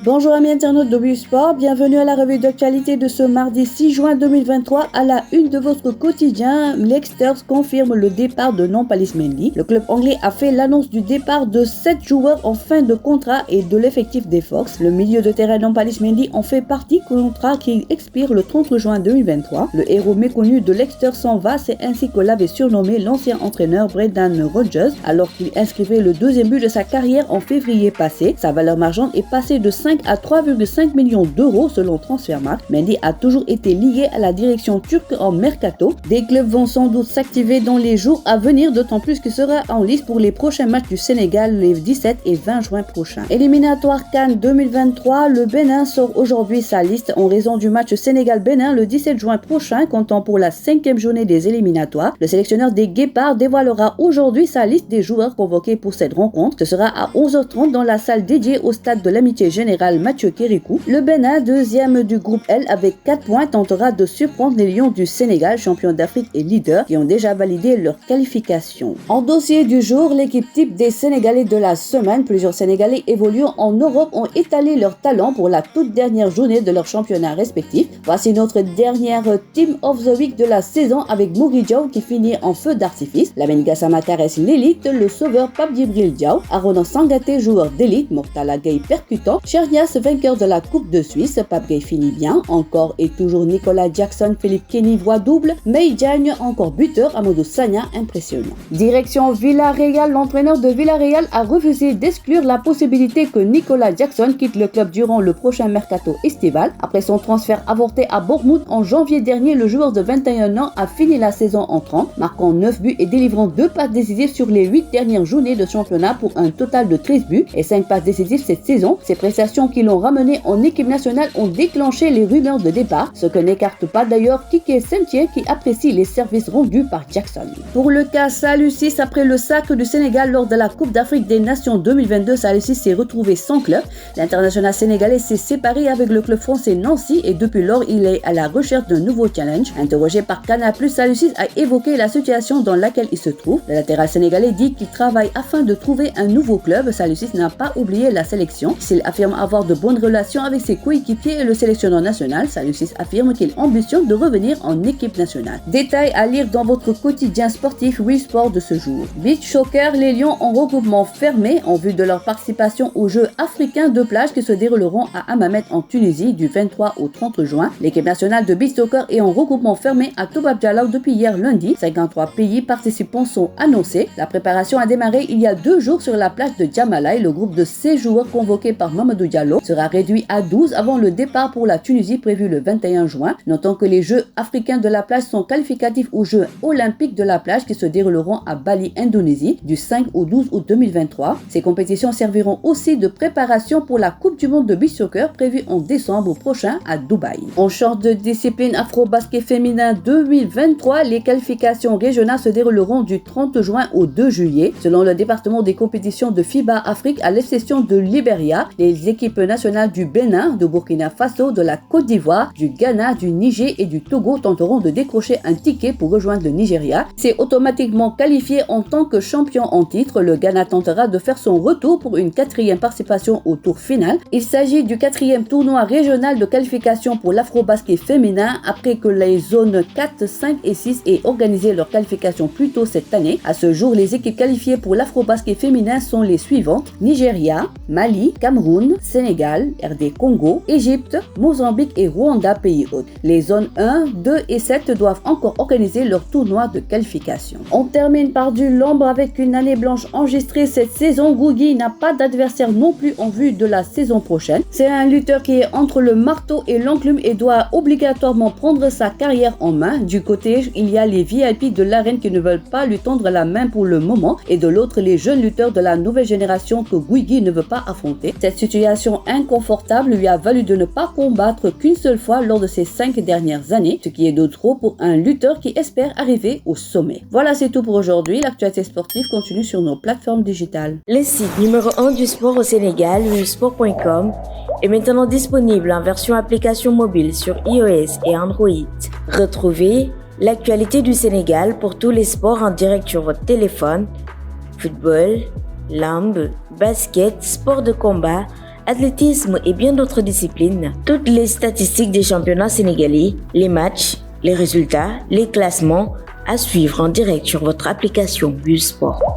Bonjour amis internautes de Wii Sport, bienvenue à la revue d'actualité de ce mardi 6 juin 2023. À la une de votre quotidien, Leicesters confirme le départ de Nampalys Mendy. Le club anglais a fait l'annonce du départ de 7 joueurs en fin de contrat et de l'effectif des Fox. Le milieu de terrain Nampalys Mendy en fait partie, contrat qui expire le 30 juin 2023. Le héros méconnu de Leicester s'en va, c'est ainsi que l'avait surnommé l'ancien entraîneur Brendan Rodgers, alors qu'il inscrivait le deuxième but de sa carrière en février passé. Sa valeur marchande est passée de 5 à 3,5 millions d'euros selon Transfermarkt. Mendy a toujours été lié à la direction turque en mercato. Des clubs vont sans doute s'activer dans les jours à venir, d'autant plus qu'il sera en lice pour les prochains matchs du Sénégal les 17 et 20 juin prochains. Éliminatoire CAN 2023, le Bénin sort aujourd'hui sa liste en raison du match Sénégal-Bénin le 17 juin prochain, comptant pour la 5e journée des éliminatoires. Le sélectionneur des Guépards dévoilera aujourd'hui sa liste des joueurs convoqués pour cette rencontre. Ce sera à 11h30 dans la salle dédiée au stade de l'Amitié Générale Mathieu Kérékou. Le Bénin, deuxième du groupe L avec 4 points, tentera de surprendre les Lions du Sénégal, champions d'Afrique et leaders, qui ont déjà validé leur qualification. En dossier du jour, l'équipe type des Sénégalais de la semaine. Plusieurs Sénégalais évoluant en Europe ont étalé leur talent pour la toute dernière journée de leur championnat respectif. Voici notre dernière Team of the Week de la saison avec Mouri Diaw qui finit en feu d'artifice. Lamine Gassama caresse l'élite, le sauveur Pape Djibril Diaw, Arona Sangaté joueur d'élite, Mortala Gueye percutant, Chernias vainqueur de la Coupe de Suisse, Pape Gueye finit bien, encore et toujours Nicolas Jackson, Philippe Kenny voit double, May Diagne encore buteur, Amadou Sagna impressionnant. Direction Villarreal, l'entraîneur de Villarreal a refusé d'exclure la possibilité que Nicolas Jackson quitte le club durant le prochain mercato estival. Après son transfert avorté à Bournemouth en janvier dernier, le joueur de 21 ans a fini la saison en 30, marquant 9 buts et délivrant 2 passes décisives sur les 8 dernières journées de championnat pour un total de 13 buts et 5 passes décisives cette saison. Ces prestations qui l'ont ramené en équipe nationale ont déclenché les rumeurs de départ, ce que n'écarte pas d'ailleurs Kike Sentier qui apprécie les services rendus par Jackson. Pour le cas Salou Ciss, après le sacre du Sénégal lors de la Coupe d'Afrique des Nations 2022, Salou Ciss s'est retrouvé sans club. L'international sénégalais s'est séparé avec le club français Nancy et depuis lors il est à la recherche d'un nouveau challenge. Interrogé par Canal+, Salou Ciss a évoqué la situation dans laquelle il se trouve. Le latéral sénégalais dit qu'il travaille afin de trouver un nouveau club. Salou Ciss n'a pas oublié la sélection. S'il affirme avoir de bonnes relations avec ses coéquipiers et le sélectionneur national, Salou Ciss affirme qu'il ambitionne de revenir en équipe nationale. Détail à lire dans votre quotidien sportif Wii Sport de ce jour. Beach Soccer, les Lions en regroupement fermé en vue de leur participation aux Jeux africains de plage qui se dérouleront à Hammamet en Tunisie du 23 au 30 juin. L'équipe nationale de beach soccer est en regroupement fermé à Toubab Dialaw depuis hier lundi. 53 pays participants sont annoncés. La préparation a démarré il y a 2 jours sur la plage de Djamalaï. Le groupe de 16 joueurs convoqués par Mamadou Diallo sera réduit à 12 avant le départ pour la Tunisie prévu le 21 juin. Notons que les Jeux africains de la plage sont qualificatifs aux Jeux olympiques de la plage qui se dérouleront à Bali, Indonésie, du 5 au 12 août 2023. Ces compétitions serviront aussi de préparation pour la Coupe du monde de beach soccer prévue en décembre prochain à Dubaï. En short de discipline afro-basket féminin 2023, les qualifications régionales se dérouleront du 30 juin au 2 juillet. Selon le département des compétitions de FIBA Afrique, à l'exception de Libéria, les équipes nationales du Bénin, de Burkina Faso, de la Côte d'Ivoire, du Ghana, du Niger et du Togo tenteront de décrocher un ticket pour rejoindre le Nigeria. C'est automatiquement qualifié en tant que champion en titre. Le Ghana tentera de faire son retour pour une 4e participation au tour final. Il s'agit du 4e tournoi régional de qualification pour l'afro-basket féminin après que les zones 4, 5 et 6 aient organisé leur qualification plus tôt cette année. À ce jour, les équipes qualifiées pour l'afro-basket féminin sont les suivantes: Nigeria, Mali, Cameroun, Sénégal, RD Congo, Égypte, Mozambique et Rwanda, pays hôtes. Les zones 1, 2 et 7 doivent encore organiser leur tournoi de qualification. On termine par du Lambre avec une année blanche enregistrée cette saison. Guigui n'a pas d'adversaire non plus en vue de la saison prochaine. C'est un lutteur qui est entre le marteau et l'enclume et doit obligatoirement prendre sa carrière en main. Du côté, il y a les VIP de l'arène qui ne veulent pas lui tendre la main pour le moment et de l'autre, les jeunes lutteurs de la nouvelle génération que Guigui ne veut pas affronter. Cette situation inconfortable lui a valu de ne pas combattre qu'une seule fois lors de ces 5 dernières années, ce qui est de trop pour un lutteur qui espère arriver au sommet. Voilà, c'est tout pour aujourd'hui. L'actualité sportive continue sur nos plateformes digitales. Le site numéro 1 du sport au Sénégal, wiwsport.com, est maintenant disponible en version application mobile sur iOS et Android. Retrouvez l'actualité du Sénégal pour tous les sports en direct sur votre téléphone: football, lambe, basket, sport de combat, athlétisme et bien d'autres disciplines. Toutes les statistiques des championnats sénégalais, les matchs, les résultats, les classements à suivre en direct sur votre application Busport.